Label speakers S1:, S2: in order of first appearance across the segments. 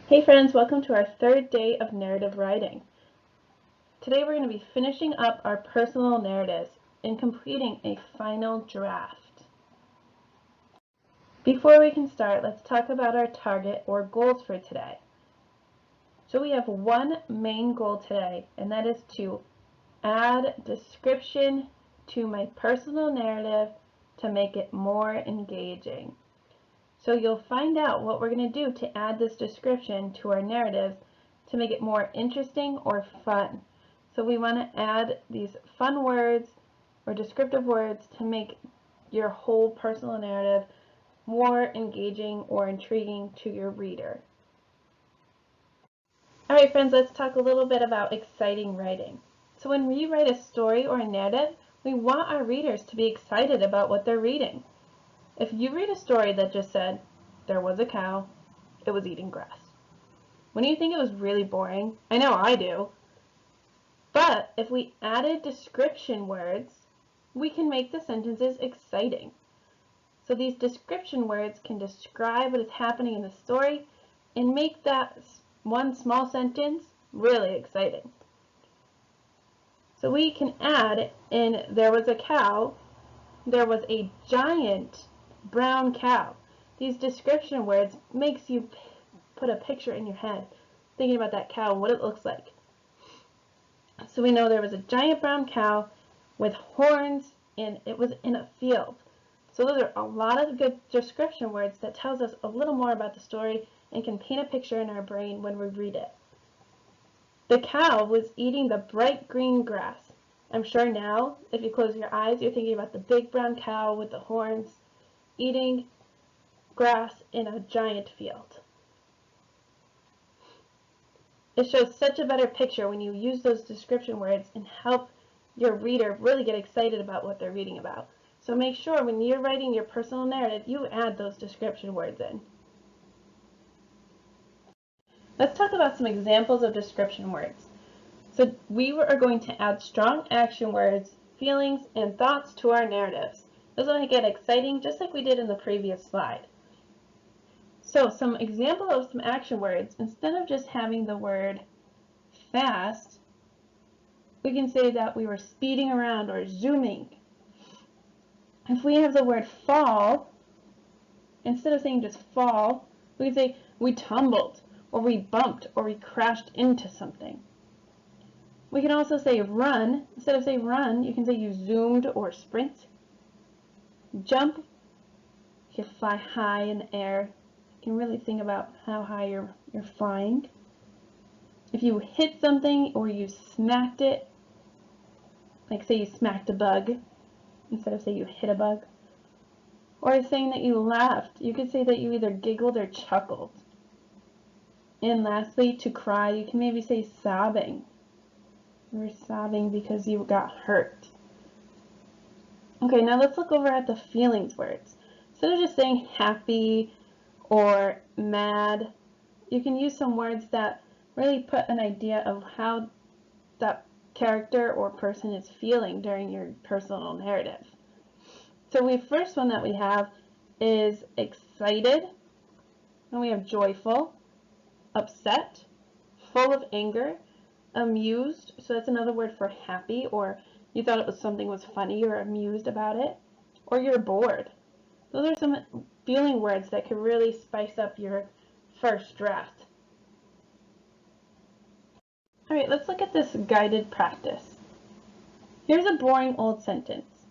S1: Hey friends, welcome to our third day of narrative writing. Today we're going to be finishing up our personal narratives and completing a final draft. Before we can start, let's talk about our target or goals for today. So we have one main goal today, and that is to add description to my personal narrative to make it more engaging. So you'll find out what we're going to do to add this description to our narratives to make it more interesting or fun. So we want to add these fun words or descriptive words to make your whole personal narrative more engaging or intriguing to your reader. Alright friends, let's talk a little bit about exciting writing. So when we write a story or a narrative, we want our readers to be excited about what they're reading. If you read a story that just said, there was a cow, it was eating grass, wouldn't you think it was really boring? I know I do. But if we added description words, we can make the sentences exciting. So these description words can describe what is happening in the story and make that one small sentence really exciting. So we can add in there was a cow, there was a giant brown cow. These description words makes you put a picture in your head thinking about that cow and what it looks like. So we know there was a giant brown cow with horns and it was in a field. So those are a lot of good description words that tells us a little more about the story and can paint a picture in our brain when we read it. The cow was eating the bright green grass. I'm sure now, if you close your eyes, you're thinking about the big brown cow with the horns eating grass in a giant field. It shows such a better picture when you use those description words and help your reader really get excited about what they're reading about. So make sure when you're writing your personal narrative, you add those description words in. Let's talk about some examples of description words. So we are going to add strong action words, feelings, and thoughts to our narratives. This will make it exciting just like we did in the previous slide. So some example of some action words, instead of just having the word fast, we can say that we were speeding around or zooming. If we have the word fall, instead of saying just fall, we can say we tumbled, or we bumped, or we crashed into something. We can also say run. Instead of say run, you can say you zoomed or sprint. Jump, you can fly high in the air. You can really think about how high you're flying. If you hit something or you smacked it, like say you smacked a bug, instead of say you hit a bug. Or saying that you laughed, you could say that you either giggled or chuckled. And lastly, to cry, you can maybe say sobbing. You were sobbing because you got hurt. Okay, now let's look over at the feelings words. Instead of just saying happy or mad, you can use some words that really put an idea of how that character or person is feeling during your personal narrative. So the first one that we have is excited, and we have joyful, upset, full of anger, amused, so that's another word for happy, or you thought it was something was funny, you're amused about it, or you're bored. Those are some feeling words that could really spice up your first draft. Alright, let's look at this guided practice. Here's a boring old sentence.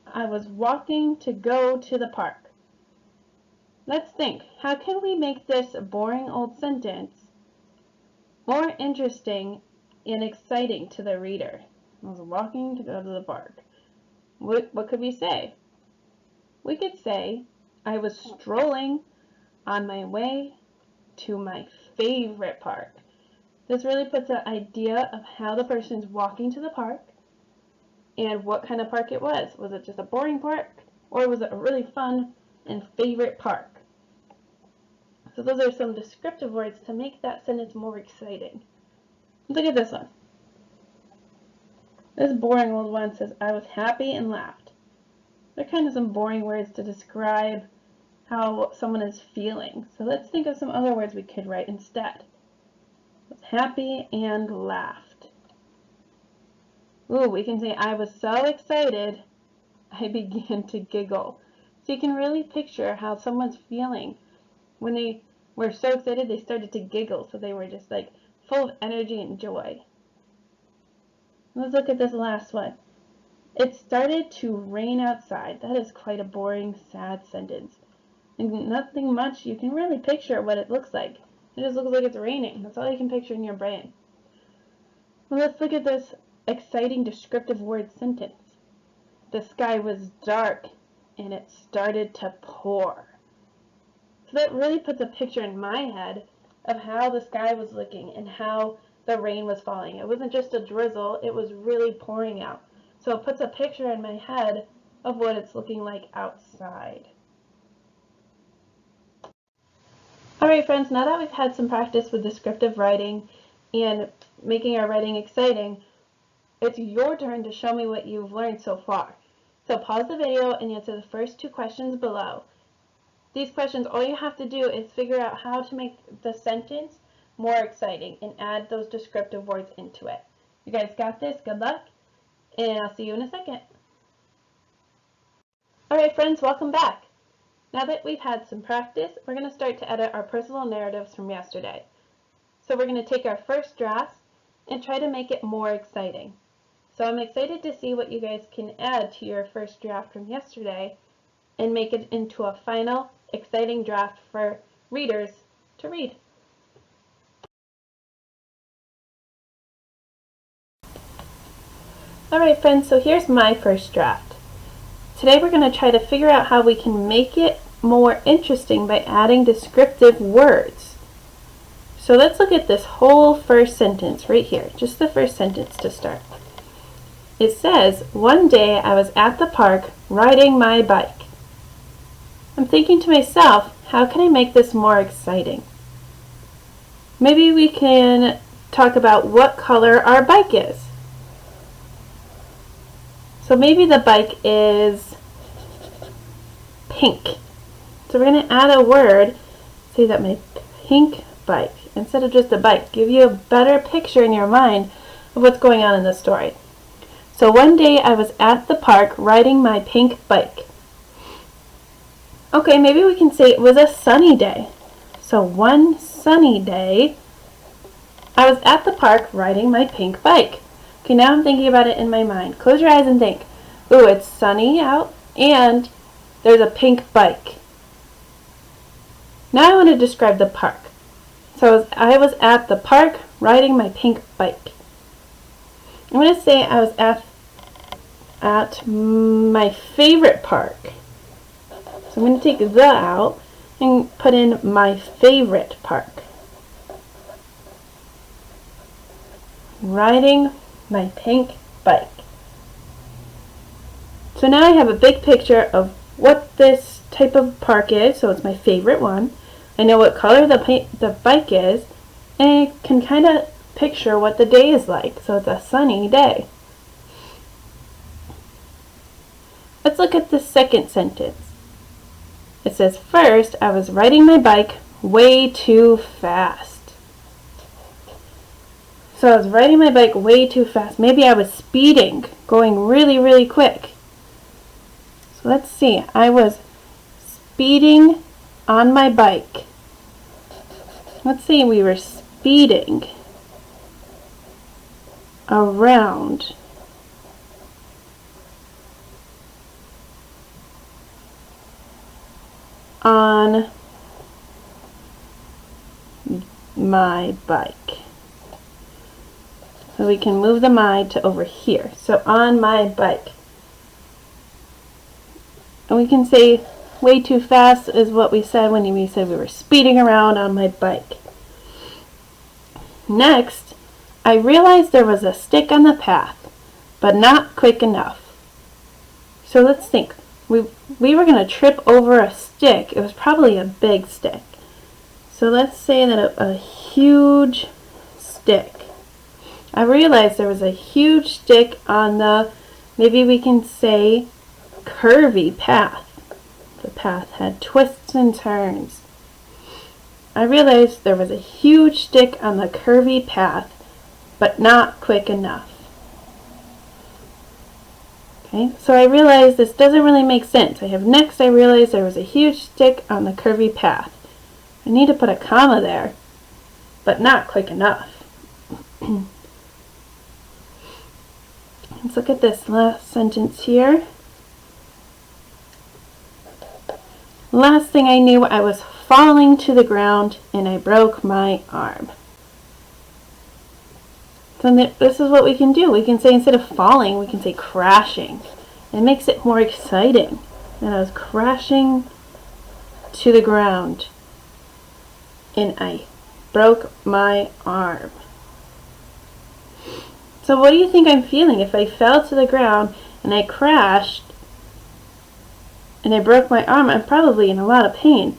S1: I was walking to go to the park. Let's think, how can we make this boring old sentence more interesting and exciting to the reader? I was walking to go to the park. What could we say? We could say, I was strolling on my way to my favorite park. This really puts an idea of how the person's walking to the park and what kind of park it was. Was it just a boring park, or was it a really fun and favorite park? So those are some descriptive words to make that sentence more exciting. Look at this one. This boring old one says, I was happy and laughed. They're kind of some boring words to describe how someone is feeling. So let's think of some other words we could write instead. Happy and laughed. Ooh, we can say, I was so excited, I began to giggle. So you can really picture how someone's feeling. When they were so excited, they started to giggle. So they were just like full of energy and joy. Let's look at this last one. It started to rain outside. That is quite a boring, sad sentence. And nothing much, you can really picture what it looks like. It just looks like it's raining. That's all you can picture in your brain. Well, let's look at this exciting descriptive word sentence. The sky was dark and it started to pour. So that really puts a picture in my head of how the sky was looking and how the rain was falling. It wasn't just a drizzle, it was really pouring out. So it puts a picture in my head of what it's looking like outside. Alright friends, now that we've had some practice with descriptive writing and making our writing exciting, it's your turn to show me what you've learned so far. So pause the video and answer the first 2 questions below. These questions, all you have to do is figure out how to make the sentence more exciting and add those descriptive words into it. You guys got this. Good luck, and I'll see you in a second. Alright friends, welcome back. Now that we've had some practice, we're going to start to edit our personal narratives from yesterday. So we're going to take our first draft and try to make it more exciting. So I'm excited to see what you guys can add to your first draft from yesterday and make it into a final, exciting draft for readers to read. Alright friends, so here's my first draft. Today we're going to try to figure out how we can make it more interesting by adding descriptive words. So let's look at this whole first sentence right here, just the first sentence to start. It says, one day I was at the park riding my bike. I'm thinking to myself, how can I make this more exciting? Maybe we can talk about what color our bike is. So maybe the bike is pink. So we're going to add a word, say that my pink bike, instead of just a bike. Give you a better picture in your mind of what's going on in the story. So one day I was at the park riding my pink bike. Okay, maybe we can say it was a sunny day. So one sunny day, I was at the park riding my pink bike. Okay, now I'm thinking about it in my mind. Close your eyes and think. Ooh, it's sunny out and there's a pink bike. Now I want to describe the park. So I was at the park riding my pink bike. I'm going to say I was at my favorite park. So I'm going to take the out and put in my favorite park. Riding my pink bike. So now I have a big picture of what this type of park is, so it's my favorite one. I know what color the bike is, and I can kind of picture what the day is like, so it's a sunny day. Let's look at the second sentence. It says, first, I was riding my bike way too fast. So I was riding my bike way too fast. Maybe I was speeding, going really, really quick. So let's see. I was speeding on my bike. Let's say we were speeding around on my bike. So we can move the my to over here. So on my bike. And we can say way too fast is what we said when we said we were speeding around on my bike. Next, I realized there was a stick on the path, but not quick enough. So let's think. We were going to trip over a stick. It was probably a big stick. So let's say that a huge stick. I realized there was a huge stick on the, maybe we can say, curvy path. The path had twists and turns. I realized there was a huge stick on the curvy path, but not quick enough. Okay, so I realized this doesn't really make sense. Next I realized there was a huge stick on the curvy path. I need to put a comma there, but not quick enough. Let's look at this last sentence here. Last thing I knew, I was falling to the ground and I broke my arm. So this is what we can do. We can say, instead of falling, we can say crashing. It makes it more exciting. And I was crashing to the ground and I broke my arm. So what do you think I'm feeling? If I fell to the ground and I crashed and I broke my arm, I'm probably in a lot of pain.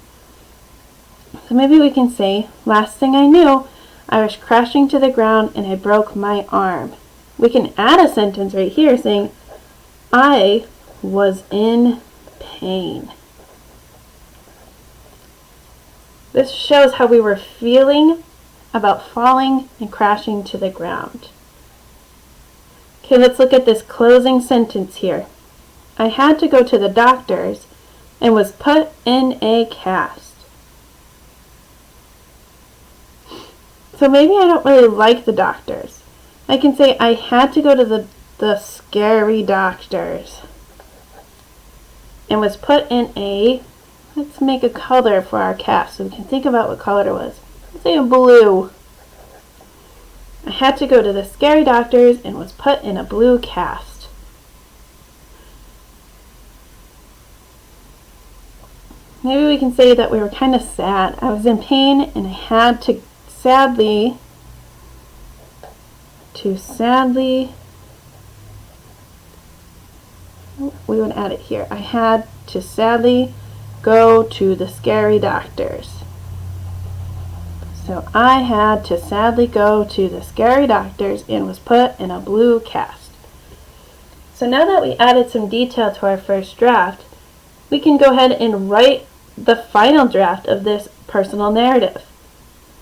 S1: So maybe we can say, last thing I knew, I was crashing to the ground and I broke my arm. We can add a sentence right here saying, I was in pain. This shows how we were feeling about falling and crashing to the ground. Okay, let's look at this closing sentence here. I had to go to the doctor's and was put in a cast. So maybe I don't really like the doctors. I can say I had to go to the scary doctors and was put in a, let's make a color for our cast so we can think about what color it was. Let's say a blue. I had to go to the scary doctors and was put in a blue cast. Maybe we can say that we were kind of sad. I was in pain and I had to sadly we would add it here. I had to sadly go to the scary doctors. So I had to sadly go to the scary doctors and was put in a blue cast. So now that we added some detail to our first draft, we can go ahead and write the final draft of this personal narrative.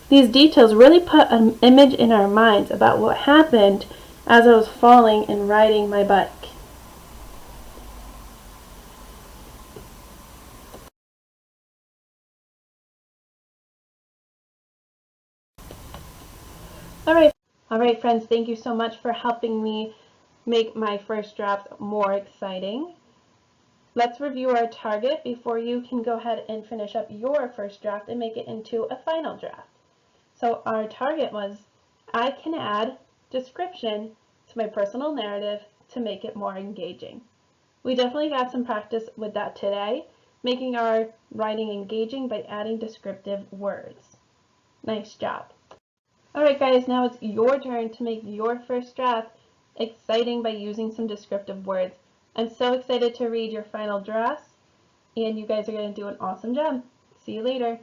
S1: These details really put an image in our minds about what happened as I was falling and riding my bike. Alright friends, thank you so much for helping me make my first draft more exciting. Let's review our target before you can go ahead and finish up your first draft and make it into a final draft. So our target was, I can add description to my personal narrative to make it more engaging. We definitely got some practice with that today, making our writing engaging by adding descriptive words. Nice job. Alright guys, now it's your turn to make your first draft exciting by using some descriptive words. I'm so excited to read your final drafts, and you guys are going to do an awesome job. See you later.